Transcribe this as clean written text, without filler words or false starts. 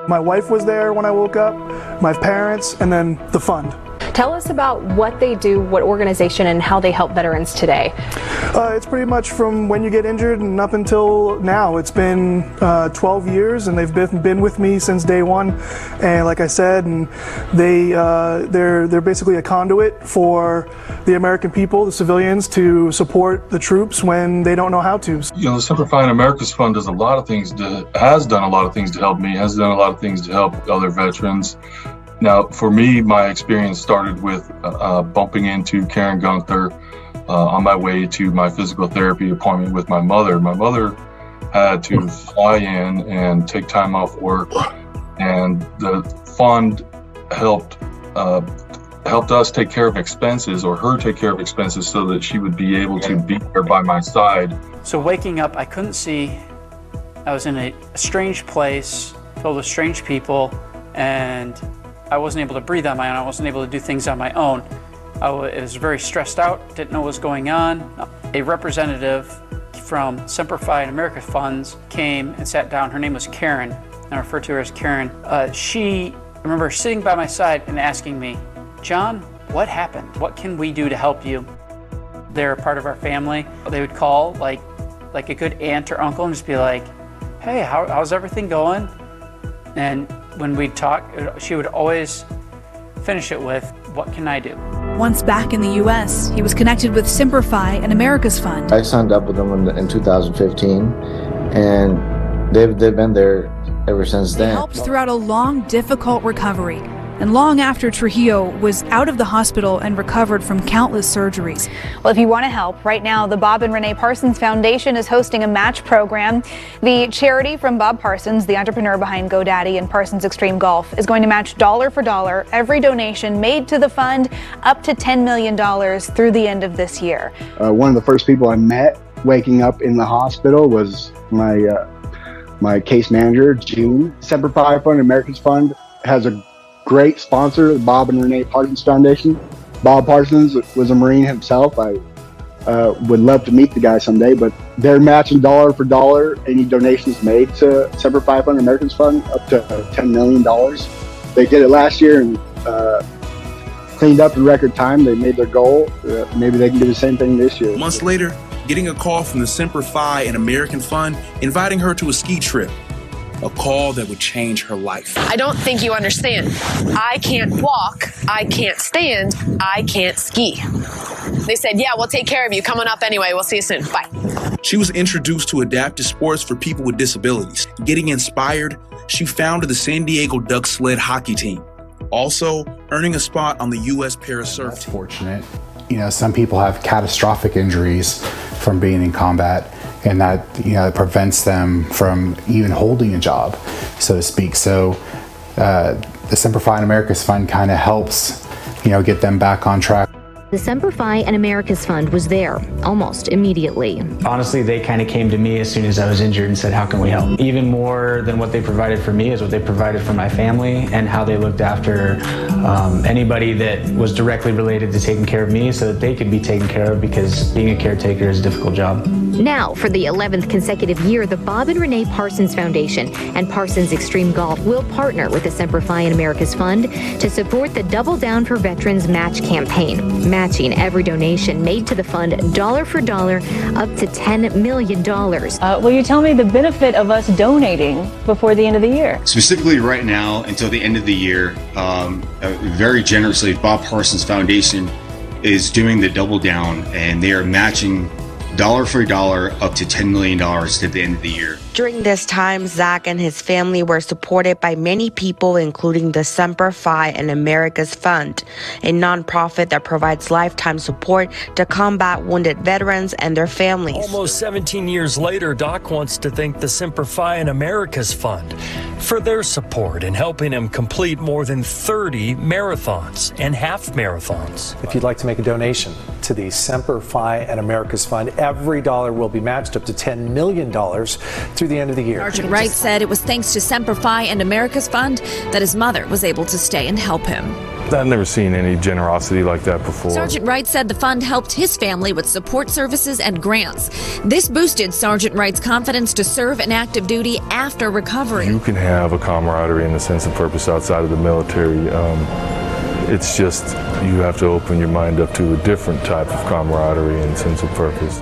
My wife was there when I woke up, my parents, and then the fund. Tell us about what they do, what organization, and how they help veterans today. It's pretty much from when you get injured and up until now. It's been 12 years, and they've been with me since day one. And like I said, and they're basically a conduit for the American people, the civilians, to support the troops when they don't know how to. You know, the Semper Fi and America's Fund does a lot of things has done a lot of things to help me, has done a lot of things to help other veterans. Now, for me, my experience started with bumping into Karen Gunther on my way to my physical therapy appointment with my mother. My mother had to fly in and take time off work, and the fund helped us take care of expenses, or her take care of expenses, so that she would be able to be there by my side. So waking up, I couldn't see. I was in a strange place, filled with strange people, and I wasn't able to breathe on my own. I wasn't able to do things on my own. I was very stressed out, didn't know what was going on. A representative from Semper Fi and America's Funds came and sat down. Her name was Karen. I refer to her as Karen. I remember sitting by my side and asking me, "John, what happened? What can we do to help you?" They're a part of our family. They would call like a good aunt or uncle and just be like, "Hey, how's everything going?" And when we'd talk, she would always finish it with, "What can I do?" Once back in the U.S., he was connected with Semper Fi and America's Fund. I signed up with them in 2015, and they've been there ever since then. They helped throughout a long, difficult recovery, and long after Trujillo was out of the hospital and recovered from countless surgeries. Well, if you want to help, right now the Bob and Renee Parsons Foundation is hosting a match program. The charity from Bob Parsons, the entrepreneur behind GoDaddy and Parsons Extreme Golf, is going to match dollar for dollar every donation made to the fund, up to $10 million through the end of this year. One of the first people I met waking up in the hospital was my case manager, June. Semper Fi Fund, America's Fund, has a great sponsor, the Bob and Renee Parsons Foundation. Bob Parsons was a Marine himself. I would love to meet the guy someday, but they're matching dollar for dollar any donations made to Semper Fi Fund, America's Fund, up to $10 million. They did it last year and cleaned up in record time. They made their goal. Maybe they can do the same thing this year. Months later, getting a call from the Semper Fi and American Fund inviting her to a ski trip. A call that would change her life. I don't think you understand. I can't walk, I can't stand, I can't ski. They said, "Yeah, we'll take care of you. Coming up anyway. We'll see you soon. Bye." She was introduced to adaptive sports for people with disabilities. Getting inspired, she founded the San Diego Duck sled hockey team. Also, earning a spot on the U.S. Parasurf That's fortunate. You know, some people have catastrophic injuries from being in combat, and that, you know, it prevents them from even holding a job, so to speak. So the Semper Fi and America's Fund kind of helps, you know, get them back on track. The Semper Fi and America's Fund was there almost immediately. Honestly, they kind of came to me as soon as I was injured and said, "How can we help?" Even more than what they provided for me is what they provided for my family, and how they looked after anybody that was directly related to taking care of me so that they could be taken care of, because being a caretaker is a difficult job. Now, for the 11th consecutive year, the Bob and Renee Parsons Foundation and Parsons Extreme Golf will partner with the Semper Fi and America's Fund to support the Double Down for Veterans Match campaign, matching every donation made to the fund dollar for dollar up to $10 million. Will you tell me the benefit of us donating before the end of the year? Specifically right now, until the end of the year, very generously, Bob Parsons Foundation is doing the Double Down, and they are matching dollar for dollar up to $10 million to the end of the year. During this time, Zach and his family were supported by many people, including the Semper Fi and America's Fund, a nonprofit that provides lifetime support to combat wounded veterans and their families. Almost 17 years later, Doc wants to thank the Semper Fi and America's Fund for their support in helping him complete more than 30 marathons and half marathons. If you'd like to make a donation to the Semper Fi and America's Fund, every dollar will be matched up to $10 million through the end of the year. Sergeant Wright said it was thanks to Semper Fi and America's Fund that his mother was able to stay and help him. I've never seen any generosity like that before. Sergeant Wright said the fund helped his family with support services and grants. This boosted Sergeant Wright's confidence to serve in active duty after recovery. You can have a camaraderie and a sense of purpose outside of the military. It's just you have to open your mind up to a different type of camaraderie and sense of purpose.